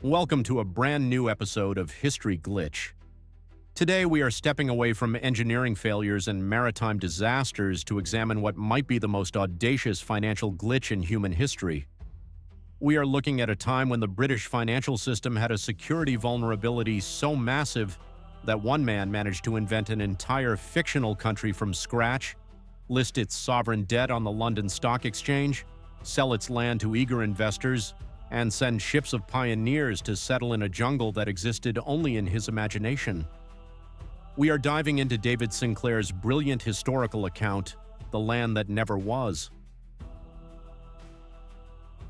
Welcome to a brand new episode of History Glitch. Today we are stepping away from engineering failures and maritime disasters to examine what might be the most audacious financial glitch in human history. We are looking at a time when the British financial system had a security vulnerability so massive that one man managed to invent an entire fictional country from scratch, list its sovereign debt on the London Stock Exchange, sell its land to eager investors, and send ships of pioneers to settle in a jungle that existed only in his imagination. We are diving into David Sinclair's brilliant historical account, The Land That Never Was.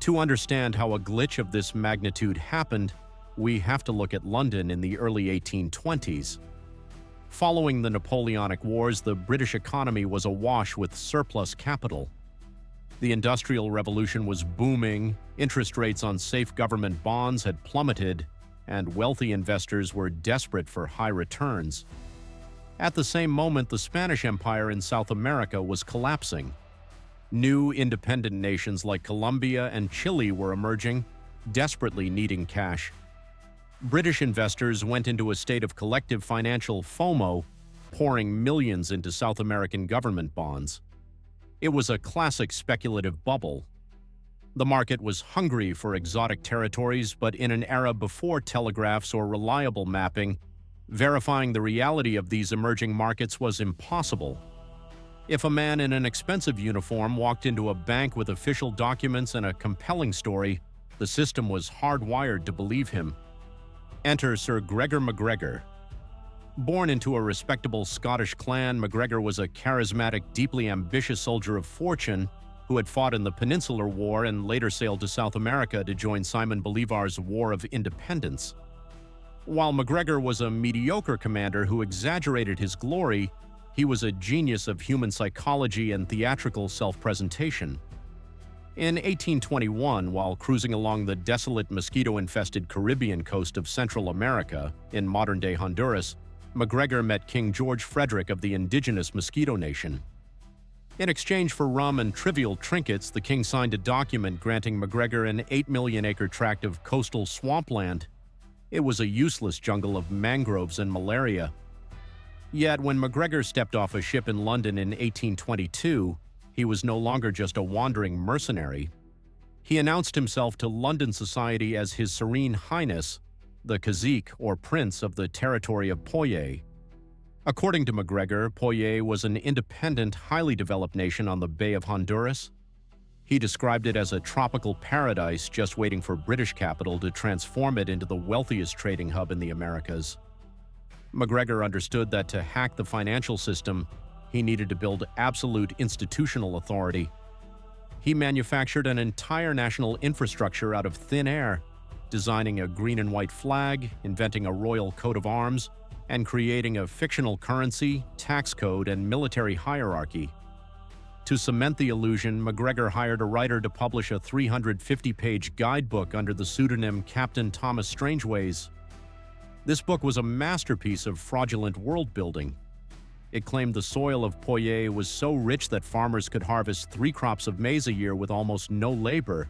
To understand how a glitch of this magnitude happened, we have to look at London in the early 1820s. Following the Napoleonic Wars, the British economy was awash with surplus capital. The Industrial Revolution was booming, interest rates on safe government bonds had plummeted, and wealthy investors were desperate for high returns. At the same moment, the Spanish Empire in South America was collapsing. New independent nations like Colombia and Chile were emerging, desperately needing cash. British investors went into a state of collective financial FOMO, pouring millions into South American government bonds. It was a classic speculative bubble. The market was hungry for exotic territories, but in an era before telegraphs or reliable mapping, verifying the reality of these emerging markets was impossible. If a man in an expensive uniform walked into a bank with official documents and a compelling story, the system was hardwired to believe him. Enter Sir Gregor MacGregor. Born into a respectable Scottish clan, MacGregor was a charismatic, deeply ambitious soldier of fortune who had fought in the Peninsular War and later sailed to South America to join Simon Bolivar's War of Independence. While MacGregor was a mediocre commander who exaggerated his glory, he was a genius of human psychology and theatrical self-presentation. In 1821, while cruising along the desolate mosquito-infested Caribbean coast of Central America, in modern-day Honduras, MacGregor met King George Frederick of the indigenous Mosquito Nation. In exchange for rum and trivial trinkets, the king signed a document granting MacGregor an 8-million-acre tract of coastal swampland. It was a useless jungle of mangroves and malaria. Yet when MacGregor stepped off a ship in London in 1822, he was no longer just a wandering mercenary. He announced himself to London society as His Serene Highness, the cazique or prince of the Territory of Poyais. According to MacGregor, Poyais was an independent, highly developed nation on the Bay of Honduras. He described it as a tropical paradise just waiting for British capital to transform it into the wealthiest trading hub in the Americas. MacGregor understood that to hack the financial system, he needed to build absolute institutional authority. He manufactured an entire national infrastructure out of thin air, designing a green and white flag, inventing a royal coat of arms, and creating a fictional currency, tax code, and military hierarchy. To cement the illusion, MacGregor hired a writer to publish a 350-page guidebook under the pseudonym Captain Thomas Strangeways. This book was a masterpiece of fraudulent world-building. It claimed the soil of Poyais was so rich that farmers could harvest 3 crops of maize a year with almost no labor.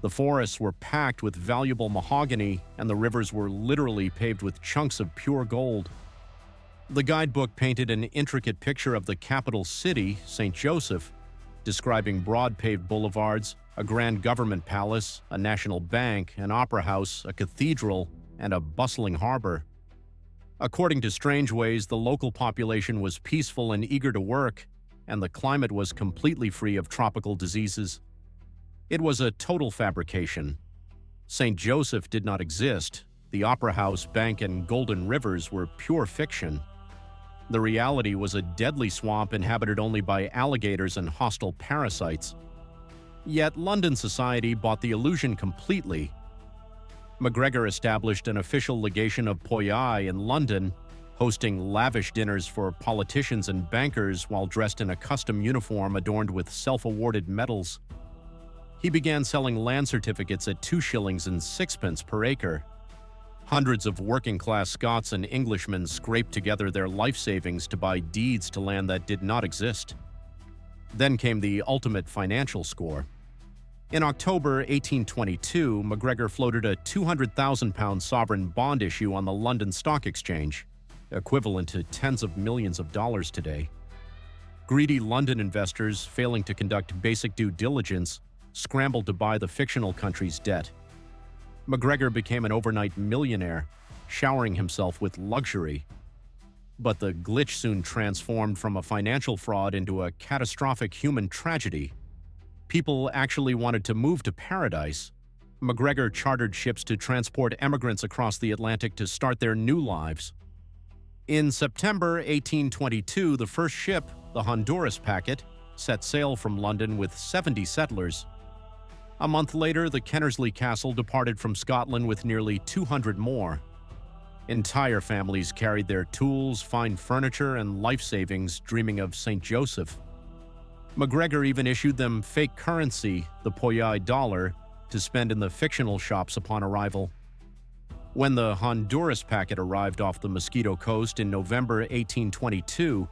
The forests were packed with valuable mahogany, and the rivers were literally paved with chunks of pure gold. The guidebook painted an intricate picture of the capital city, St. Joseph, describing broad paved boulevards, a grand government palace, a national bank, an opera house, a cathedral, and a bustling harbor. According to Strangeways, the local population was peaceful and eager to work, and the climate was completely free of tropical diseases. It was a total fabrication. St. Joseph did not exist. The opera house, bank, and golden rivers were pure fiction. The reality was a deadly swamp inhabited only by alligators and hostile parasites. Yet London society bought the illusion completely. MacGregor established an official legation of Poyais in London, hosting lavish dinners for politicians and bankers while dressed in a custom uniform adorned with self-awarded medals. He began selling land certificates at 2 shillings and 6pence per acre. Hundreds of working-class Scots and Englishmen scraped together their life savings to buy deeds to land that did not exist. Then came the ultimate financial score. In October 1822, MacGregor floated a 200,000-pound sovereign bond issue on the London Stock Exchange, equivalent to tens of millions of dollars today. Greedy London investors, failing to conduct basic due diligence, scrambled to buy the fictional country's debt. MacGregor became an overnight millionaire, showering himself with luxury. But the glitch soon transformed from a financial fraud into a catastrophic human tragedy. People actually wanted to move to paradise. MacGregor chartered ships to transport emigrants across the Atlantic to start their new lives. In September 1822, the first ship, the Honduras packet, set sail from London with 70 settlers. A month later, the Kennersley Castle departed from Scotland with nearly 200 more. Entire families carried their tools, fine furniture, and life savings, dreaming of St. Joseph. MacGregor even issued them fake currency, the Poyais dollar, to spend in the fictional shops upon arrival. When the Honduras packet arrived off the Mosquito Coast in November 1822,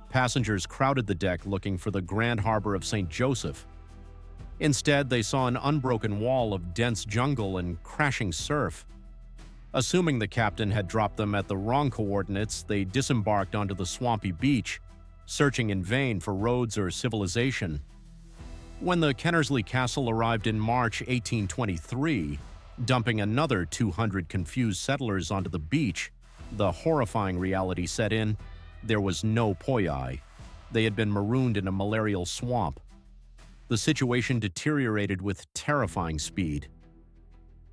passengers crowded the deck looking for the grand harbor of St. Joseph. Instead, they saw an unbroken wall of dense jungle and crashing surf. Assuming the captain had dropped them at the wrong coordinates, they disembarked onto the swampy beach, searching in vain for roads or civilization. When the Kennersley Castle arrived in March 1823, dumping another 200 confused settlers onto the beach, the horrifying reality set in. There was no Poyais. They had been marooned in a malarial swamp. The situation deteriorated with terrifying speed.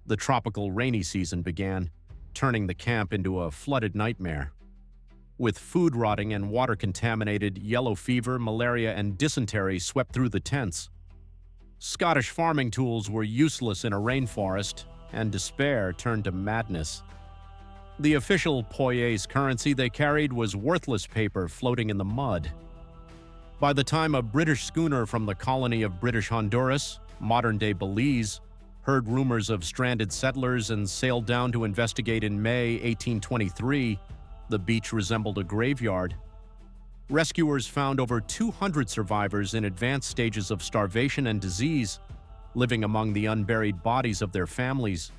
The tropical rainy season began, turning the camp into a flooded nightmare. With food rotting and water contaminated, yellow fever, malaria, and dysentery swept through the tents. Scottish farming tools were useless in a rainforest, and despair turned to madness. The official Poyais currency they carried was worthless paper floating in the mud. By the time a British schooner from the colony of British Honduras, modern-day Belize, heard rumors of stranded settlers and sailed down to investigate in May 1823, the beach resembled a graveyard. Rescuers found over 200 survivors in advanced stages of starvation and disease, living among the unburied bodies of their families.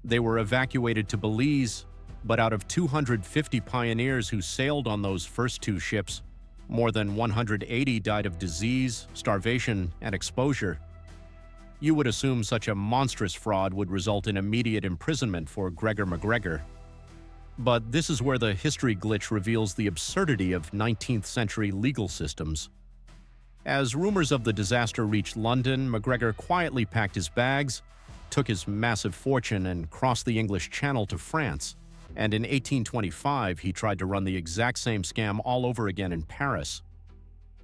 They were evacuated to Belize, but out of 250 pioneers who sailed on those first two ships, more than 180 died of disease, starvation, and exposure. You would assume such a monstrous fraud would result in immediate imprisonment for Gregor MacGregor. But this is where the history glitch reveals the absurdity of 19th-century legal systems. As rumors of the disaster reached London, MacGregor quietly packed his bags, took his massive fortune, and crossed the English Channel to France. And in 1825, he tried to run the exact same scam all over again in Paris.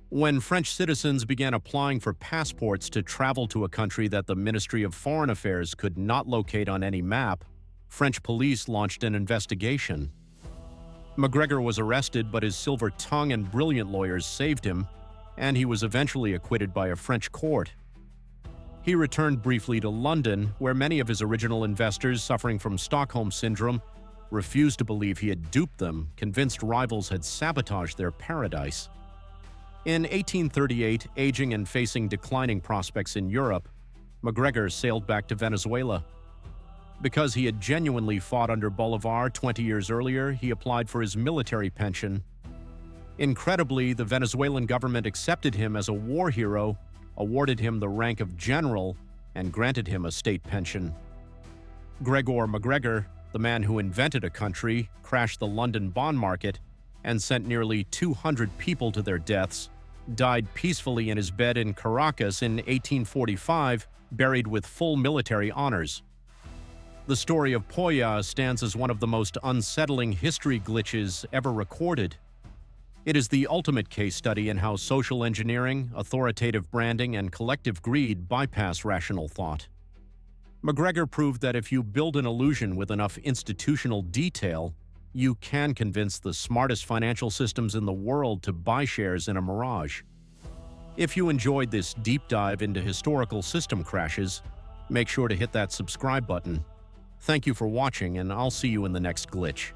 When French citizens began applying for passports to travel to a country that the Ministry of Foreign Affairs could not locate on any map, French police launched an investigation. MacGregor was arrested, but his silver tongue and brilliant lawyers saved him, and he was eventually acquitted by a French court. He returned briefly to London, where many of his original investors suffering from Stockholm Syndrome refused to believe he had duped them, convinced rivals had sabotaged their paradise. In 1838, aging and facing declining prospects in Europe, MacGregor sailed back to Venezuela. Because he had genuinely fought under Bolivar 20 years earlier, he applied for his military pension. Incredibly, the Venezuelan government accepted him as a war hero, awarded him the rank of general, and granted him a state pension. Gregor MacGregor, the man who invented a country, crashed the London bond market, and sent nearly 200 people to their deaths, died peacefully in his bed in Caracas in 1845, buried with full military honors. The story of Poyais stands as one of the most unsettling history glitches ever recorded. It is the ultimate case study in how social engineering, authoritative branding, and collective greed bypass rational thought. MacGregor proved that if you build an illusion with enough institutional detail, you can convince the smartest financial systems in the world to buy shares in a mirage. If you enjoyed this deep dive into historical system crashes, make sure to hit that subscribe button. Thank you for watching, and I'll see you in the next glitch.